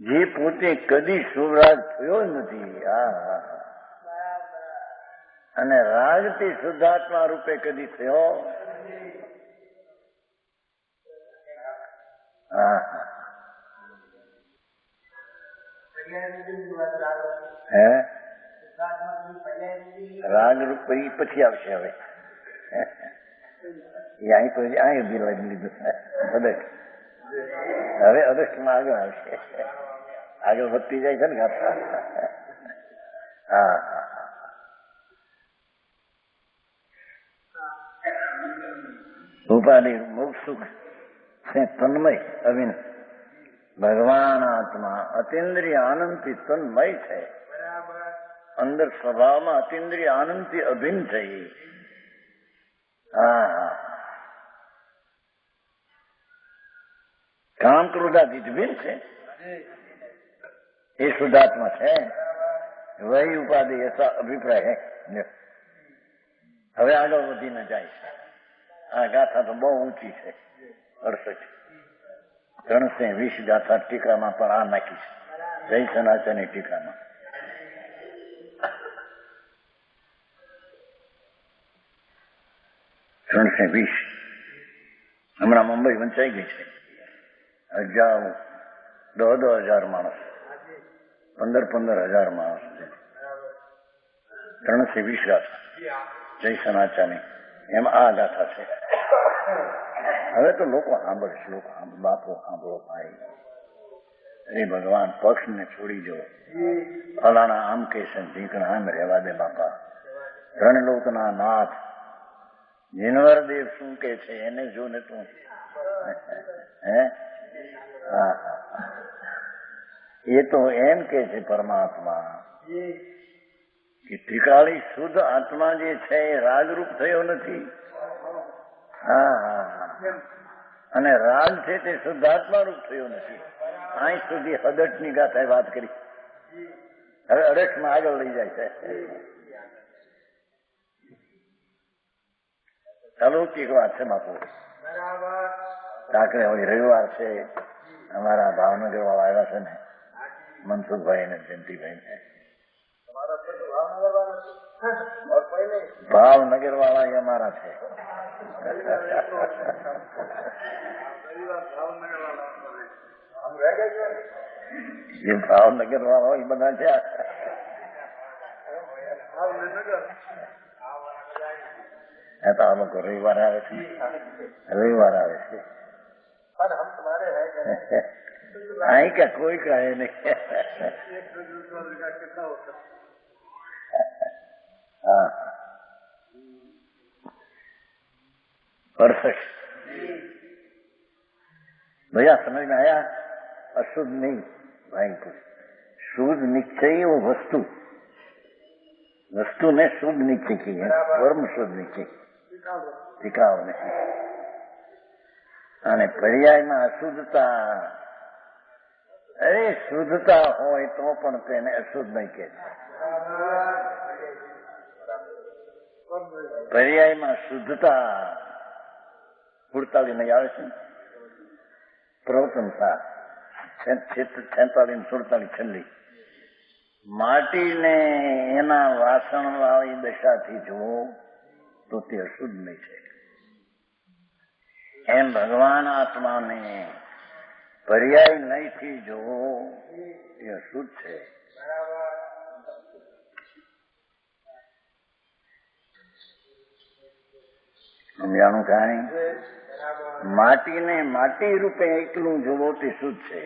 જે પોતે કદી શુભરાગ થયો નથી. અને રાગથી શુદ્ધાત્મા રૂપે કદી થયો? હા હે રાગ રૂપ પછી આવશે. હવે અહીં તો અહીં બિરવાડી લીધું અદક્ષ. હવે અદક્ષમાં આગળ આવશે. આગળ વધતી જાય છે ને ગાથા. હા હા ઉપાધિ મોક્ષ સુખ છે તન્મય અભિન. ભગવાન આત્મા અતિન્દ્રિય આનંદથી તન્મય છે. અંદર સ્વભાવમાં અતિન્દ્રિય આનંદથી અભિન્ન થઈ. હા કામ ક્રોધાથી ભિન્ન છે. એ શુદ્ધાત્મા છે. વહી ઉપાધિ એસા અભિપ્રાય હે. હવે આગળ વધીને જાય છે. આ ગાથા તો બહુ ઊંચી છે. 68 320 ગાથા ટીકામાં પણ આ નાખી છે. જય સનાતનની ટીકામાં. હમણાં મુંબઈ વંચાઈ ગઈ છે. 10,000 માણસ, 15,000 માણસ. 320 ગાથા જય સનાચાની. એમાં આ ગાથા છે. હવે તો લોકો સાંભળે. લોકો બાપો સાંભળો ભાઈ. અરે ભગવાન પક્ષને છોડી દો. ફલાણા આમ કે છે, ઢીકણા આમ રહેવા દે બાપા. ત્રણલોકના નાથ જીનવર દેવ શું કે છે એને જો ને તું. હે એ તો એમ કે છે પરમાત્મા કે ત્રિકાળી શુદ્ધ આત્મા જે છે એ રાગરૂપ થયો નથી. અને રાગ છે તે શુદ્ધાત્મા રૂપ થયો નથી. અહીં સુધી હદટની ગાથાએ વાત કરી. હવે અડસમાં આગળ લઈ જાય છે. અલૌકિક વાત છે બાપુ. કાંકરે હોય રવિવાર છે. અમારા ભાવનગર વાળા આવ્યા છે ને, મનસુખભાઈ ને જયંતિભાઈ ને. ભાવનગર વાળા એ અમારા છે. જે ભાવનગર વાળા એ બધા છે. તો આ લોકો રવિવાર આવે છે. રવિવાર આવે છે. અહીં કે કોઈ કહે નહીં. હા 68 भैया समझ में आया? अशुद्ध नहीं भाई को शुद्ध निश्चय वो वस्तु ने शुद्ध निश्चय की है. कर्म शुद्ध निश्चय टिकाव नहीं. અને પર્યાયમાં અશુદ્ધતા. અરે શુદ્ધતા હોય તો પણ તેને અશુદ્ધ નહીં કે. પર્યાયમાં શુદ્ધતા 48 નહીં આવે છે. પ્રવતનતા 46 47 છેલ્લી. માટીને એના વાસણ વાળી દશાથી જુઓ તો તે અશુદ્ધ નહીં છે. એમ ભગવાન આત્માને પર્યાય નહીંથી જુઓ એ અશુદ્ધ છે. સમજાણું કાંઈ? માટીને માટી રૂપે એકલું જુઓ તે શુદ્ધ છે.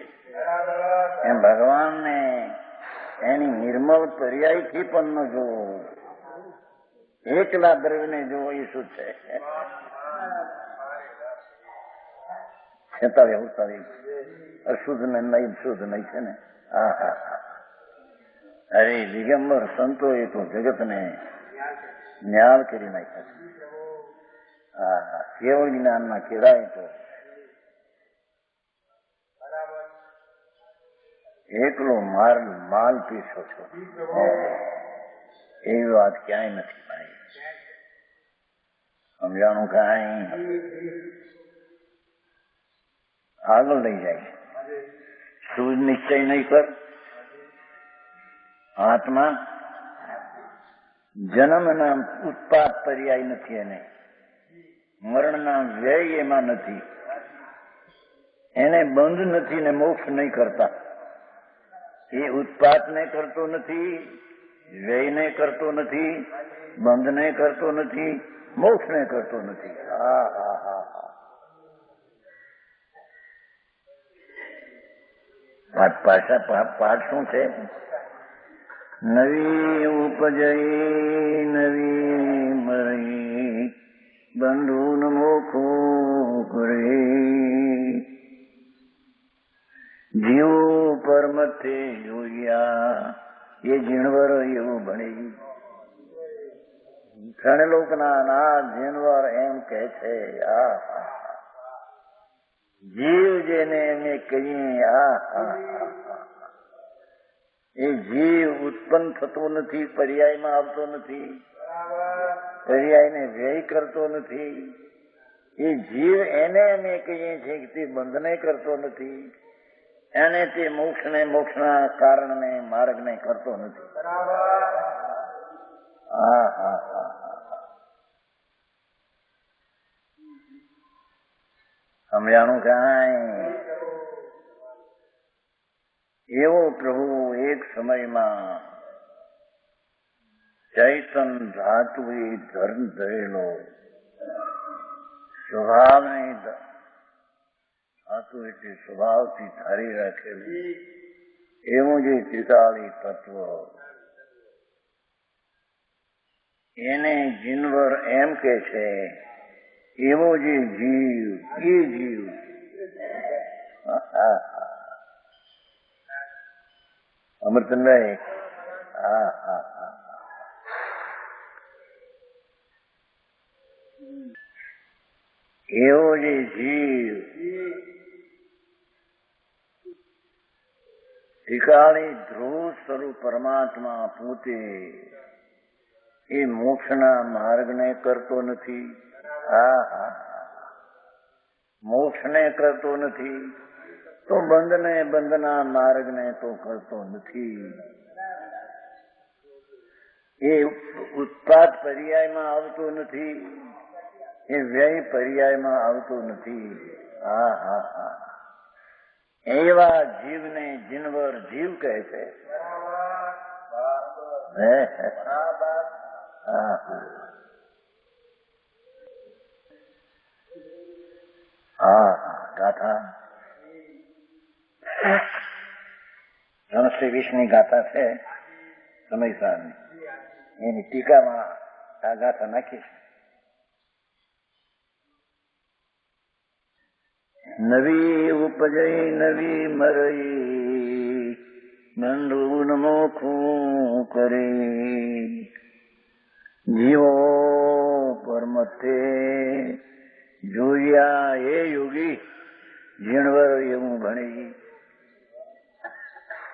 એમ ભગવાનને એની નિર્મળ પર્યાયથી પણ ન જુઓ, એકલા દ્રવ્યને જુઓ એ શુદ્ધ છે. 46 અશુદ્ધ ને નહીં શુદ્ધ નહીં છે ને. અરે દિગંબર સંતો એ તો જગતને ન્યાલ કરી નાખ્યા છે. કેવળ જ્ઞાનના કેળાય તો એકલો માલ પીસો છો એવી વાત ક્યાંય નથી ભાઈ. સમજાણું કાંઈ? આગળ લઈ જાય. શુદ્ધ નિશ્ચય નહીં કર. આત્મા જન્મના ઉત્પાદ પર્યાય નથી, એને મરણના વ્યય એમાં નથી, એને બંધ નથી ને મોક્ષ નહીં કરતા. એ ઉત્પાદને કરતો નથી, વ્યયને કરતો નથી, બંધને કરતો નથી, મોક્ષને કરતો નથી. હા હા હા હા. પાઠ શું છે? નવી ઉપજઈ નવી મરી, બંધુન મોખો કરે. જીવો પરમથે જોયા એ જીણવર એવું ભણે. ત્રણ લોકના નાથ જીણવર એમ કે છે. આ જીવ જેને અમે કહીએ, એ જીવ ઉત્પન્ન થતો નથી, પર્યાયમાં આવતો નથી, પર્યાયને વ્યય કરતો નથી. એ જીવ એને અમે કહીએ છીએ કે તે બંધને કરતો નથી, એને તે મોક્ષને, મોક્ષના કારણને, માર્ગને કરતો નથી. હા હા હા. સમજાણું કાંઈ? એવો પ્રભુ એક સમયમાં ચૈતન ધાતુ એ ધર્મ ધરેલો, સ્વભાવને ધાતુ એટલે સ્વભાવથી ધારી રાખેલું એવું જે ત્રિકાળી તત્વ, એને જીનવર એમ કે છે. એવો જે જીવ, એ જીવ અમૃતભાઈ, હા હા હા, એવો જે જીવ ત્રિકાળી ધ્રુવ સ્વરૂપ પરમાત્મા પોતે એ મોક્ષના માર્ગને કરતો નથી. હા હા, મોક્ષને કરતો નથી તો બંધને, બંધના માર્ગને તો કરતો નથી. એ ઉત્પાદ પર્યાયમાં આવતો નથી, એ વ્યય પર્યાયમાં આવતો નથી. હા હા હા, એવા જીવને જીનવર જીવ કહે છે. હા ગાથા 320 ગાથા છે સમયસારની. એની ટીકામાં આ ગાથા નાખી છે. નવી ઉપજઈ નવી મરઈ, બંધુન મોખું કરી. જીવો પરમથે જોયા એ યોગી, જીણવર એવું ભણી.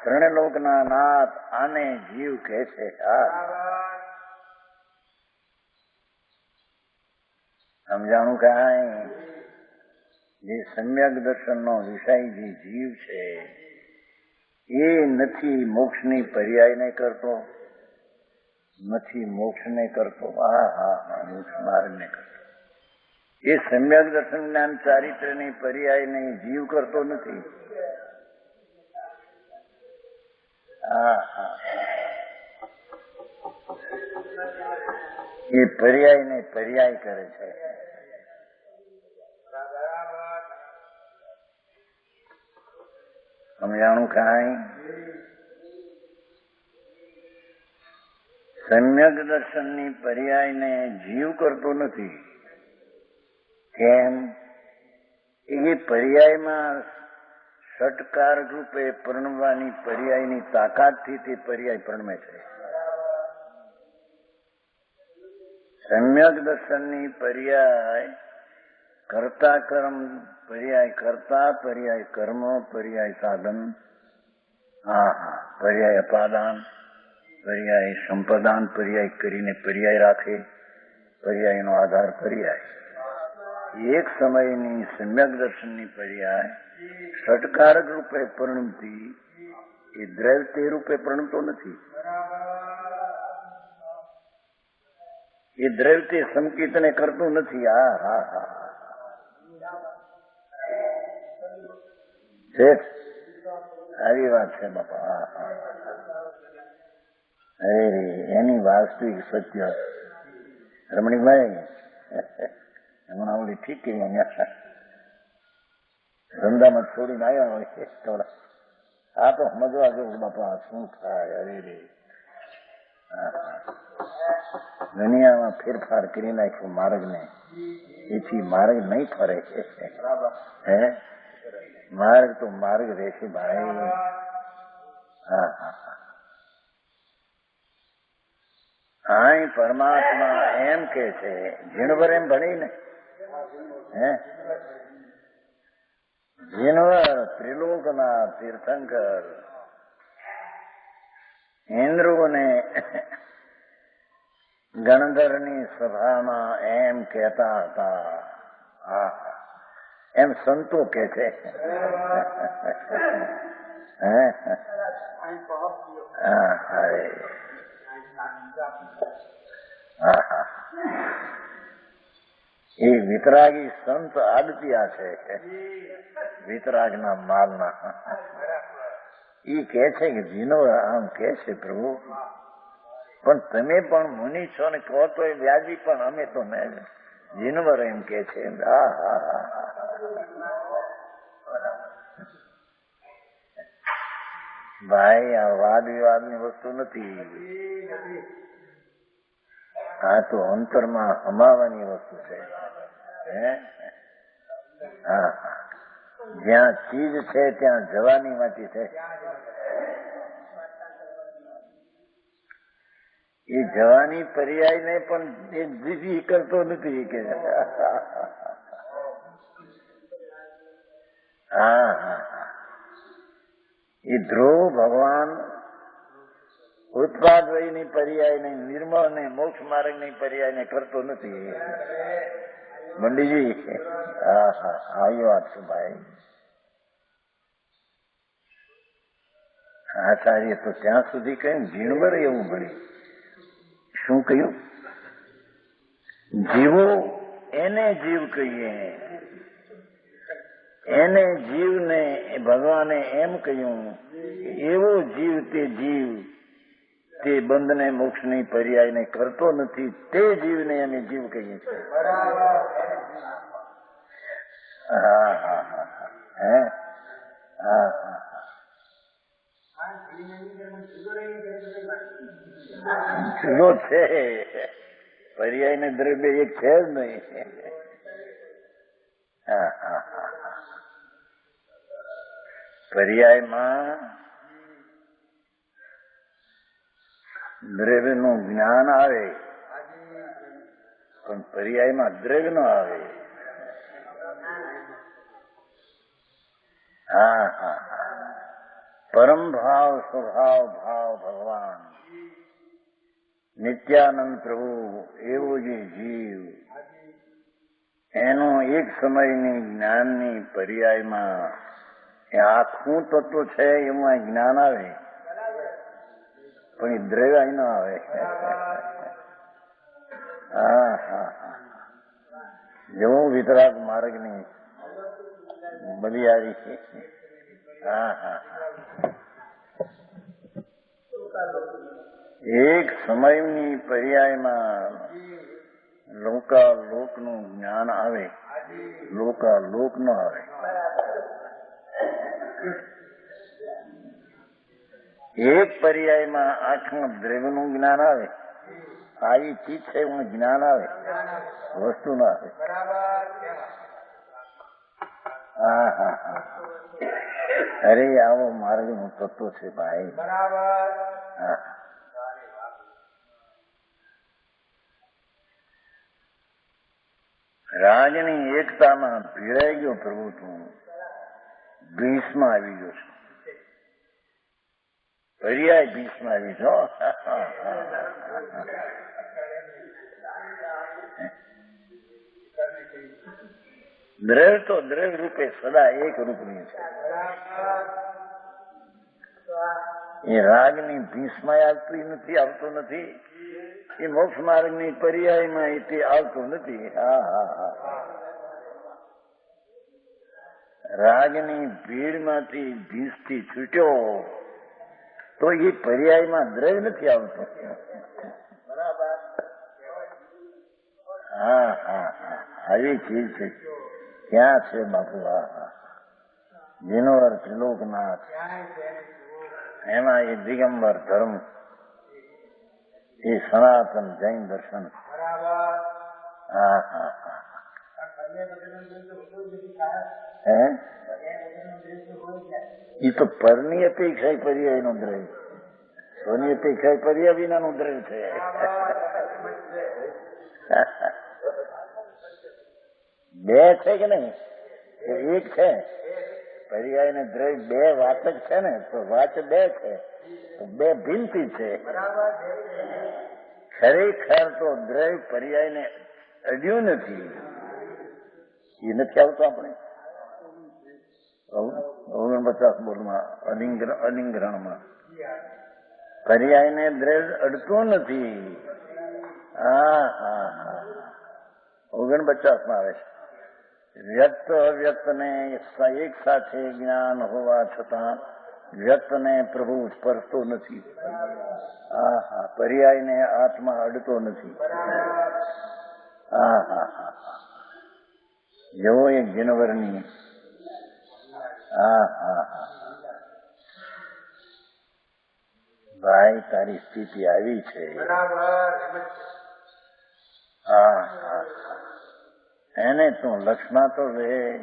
ત્રણલોકના નાથ આને જીવ કહે છે. સમજાણું કાંઈ? જે સમ્યક દર્શનનો વિષય જે જીવ છે એ નથી મોક્ષની પર્યાયને કરતો, નથી મોક્ષને કરતો, મોક્ષ માર્ગને કરતો. એ સમ્યક દર્શન જ્ઞાન ચારિત્રની પર્યાયને જીવ કરતો નથી. એ પર્યાયને પર્યાય કરે છે. સમજાણું કાંઈ? સમ્યક દર્શનની પર્યાયને જીવ કરતો નથી. કેમ? એ પર્યાયમાં ષટકાર રૂપે પરણવાની પર્યાયની તાકાતથી તે પર્યાય પરણમે છે. સમ્યક દર્શનની પર્યાય કર્તા કર્મ પર્યાય, કર્તા પર્યાય કર્મ પર્યાય સાધન, પર્યાય અપાદાન, પર્યાય સંપદાન, પર્યાય કરીને પર્યાય રાખે, પર્યાયનો આધાર પર્યાય. એક સમયની સમ્યક દર્શનની પર્યાય ષટકારક રૂપે પરણતી, એ દ્રવ્ય તે રૂપે પરણતો નથી. એ દ્રવ્યથી સંકિતને કરતું નથી. હા હા હા આવી વાત છે બાપા. હા હા અરે એની વાસ્તવિક સત્ય રમણીકભાઈ હમણાં ઓલી ઠીક કરી ધંધામાં છોડીને આવ્યા હોય થોડા. આ તો સમજવા જેવું બાપા શું થાય. અરે રે દુનિયામાં ફેરફાર કરી નાખ્યો માર્ગને. એથી માર્ગ નહીં ફરે. હે માર્ગ તો માર્ગ રહેશે ભાઈ. હા હા હા પરમાત્મા એમ કે છે ઝીણવર એમ ભણી ને. હે ઝીણવર ત્રિલોકના તીર્થંકર ઇન્દ્રોને ગણધરની સભામાં એમ કહેતા હતા. એમ સંતો કે છે. એ વિતરાગી સંત આગત્યા છે. વિતરાગના માલના એ કે છે કે જીનો આમ કે છે પ્રભુ પણ તમે પણ મુનિ છો ને કહો તો એ વ્યાજી પણ અમે તો જીનવર એમ કે છે. ભાઈ આ વાદ વિવાદની વસ્તુ નથી. આ તો અંતરમાં હમાવાની વસ્તુ છે. હા જ્યાં ચીજ છે ત્યાં જવાની માટી છે. એ જવાની પર્યાય ને પણ એક જીવી કરતો નથી કે. હા હા એ ધ્રુવ ભગવાન ઉત્પાદ વયની પર્યાય ને નિર્મળ ને મોક્ષ માર્ગ ની પર્યાય ને કરતો નથી. મંડીજી હા હા આવી વાત છે ભાઈ. આચાર્ય તો ત્યાં સુધી કઈ જીણવર એવું ભણી. શું કહ્યું? જીવો એને જીવ કહીએ. એને જીવને ભગવાને એમ કહ્યું એવો જીવ તે બંધને મોક્ષની પર્યાયને કરતો નથી. તે જીવને અમે જીવ કહીએ છીએ. હા હા હા હે હા હા જુદો છે. પર્યાય ને દ્રવ્ય એક છે જ નહીં. હા હા હા પર્યાયમાં દ્રવ્ય નું જ્ઞાન આવે પણ પર્યાયમાં દ્રવ્ય નો આવે. હા હા પરમ ભાવ સ્વભાવ ભાવ ભગવાન નિત્યાનંદ પ્રભુ એવો જે જીવ એનો એક સમયની જ્ઞાનની પર્યાયમાં આખું તત્વ છે એમાં જ્ઞાન આવે પણ એ દ્રવ્ય ન આવે. હા હા જેવું વિતરાગ માર્ગની બલિયારી. હા હા એક સમયની પર્યાયમાં લોકાલોકનું જ્ઞાન આવે, લોકાલોક ન આવે. એક પર્યાયમાં આખા દ્રવ્યનું જ્ઞાન આવે. આ એ ચીજ છે એનું જ્ઞાન આવે, વસ્તુ ના આવે. હા હા હા અરે આવો માર્ગ નું તત્વ છે ભાઈ. હા રાજની એકતામાં ભીડાઈ ગયો પ્રભુ. તું ભીષમાં આવી ગયો છું. પર્યાય ભીષમાં આવી છો. દ્રવ્ય તો દ્રવ્ય રૂપે સદા એક રૂપની છે. એ રાગની ભીષમાં આવતું નથી. એ મોક્ષ માર્ગની પર્યાયમાં તે આવતું નથી. હા હા હા. રાગની ભીડમાંથી ભીસથી છૂટ્યો તો એ પર્યાયમાં દ્રવ્ય નથી આવતો. હા હા હા, આવી ચીજ છે. ક્યાં છે બાપુ? હા હા, જીનોર ત્રિલોકનાથ, એમાં એ દિગંબર ધર્મ, એ સનાતન જૈન દર્શન. હા હા હા. હે, એ તો પરની અપેક્ષા પર્યાય નો દ્રવ્ય, સોની અપેક્ષા પર્યા વિના નું દ્રવ્ય છે. બે છે કે નહીં? એક છે પર્યાય ને દ્રવ્ય, બે વાચક છે ને, તો વાચ બે છે, બે ભિન્નથી છે. ખરેખર તો દ્રવ્ય પર્યાય ને અડ્યું નથી. એ નથી આવતો આપણે 49 બોલમાં અલિંગ્રહણમાં પર્યાયને દ્રવ્ય અડતું નથી. હા હા હા, 49 માં આવે છે. વ્યક્ત અવ્યક્તને એક સાથે જ્ઞાન હોવા છતાં વ્યક્તને પ્રભુ સ્પર્શતો નથી. હા હા, પર્યાયને આત્મા અડતો નથી. હા હા હા, જેવો એક જીનવરની. હા હા હા, ભાઈ તારી સ્થિતિ આવી છે. હા હા, એને તું લક્ષમાં તો રે.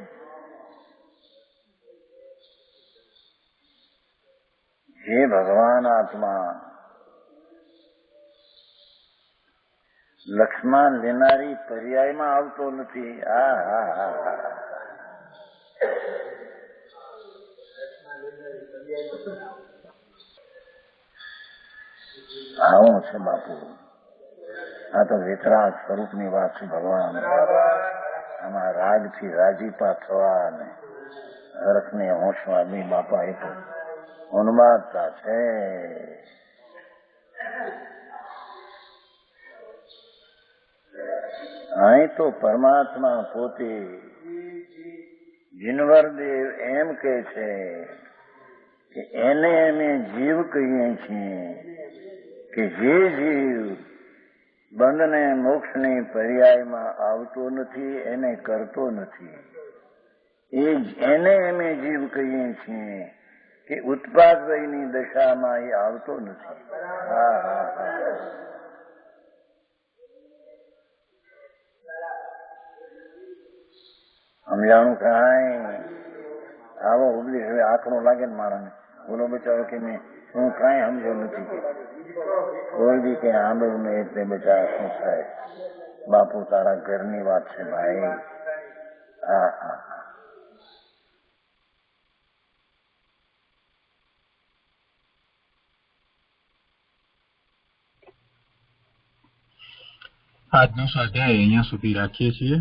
જે ભગવાન આત્મા લક્ષ્મણ લેનારી પર્યાયમાં આવતો નથી. હા હા હા હા, આવું છે બાપુ. આ તો વિતરાગ સ્વરૂપની વાત છે. ભગવાન આમાં રાગથી રાજીપા થવા અને હરખને હોશમાં બી બાપા એ તો ઉન્માદતા છે. અહીં તો પરમાત્મા પોતે જીનવરદેવ એમ કે છે કે એને અમે જીવ કહીએ છીએ કે જે જીવ બંધને મોક્ષની પર્યાયમાં આવતો નથી, એને કરતો નથી. એને અમે જીવ કહીએ છીએ કે ઉત્પાદ વયની દશામાં એ આવતો નથી. હા હા હા, સમજાણું કાંઈ? આવો ઉપદેશ હવે આંકડો લાગે ને મારાને. બોલો બચારો કે મેં હું કાંઈ સમજો નથી. કોઈ બી કઈ સાંભળ્યું નહીં એટલે બચારા શું થાય? બાપુ તારા ઘરની વાત છે ભાઈ. હા હા હા, આજનો સ્વાધ્યાય અહીંયા સુધી રાખીએ છીએ.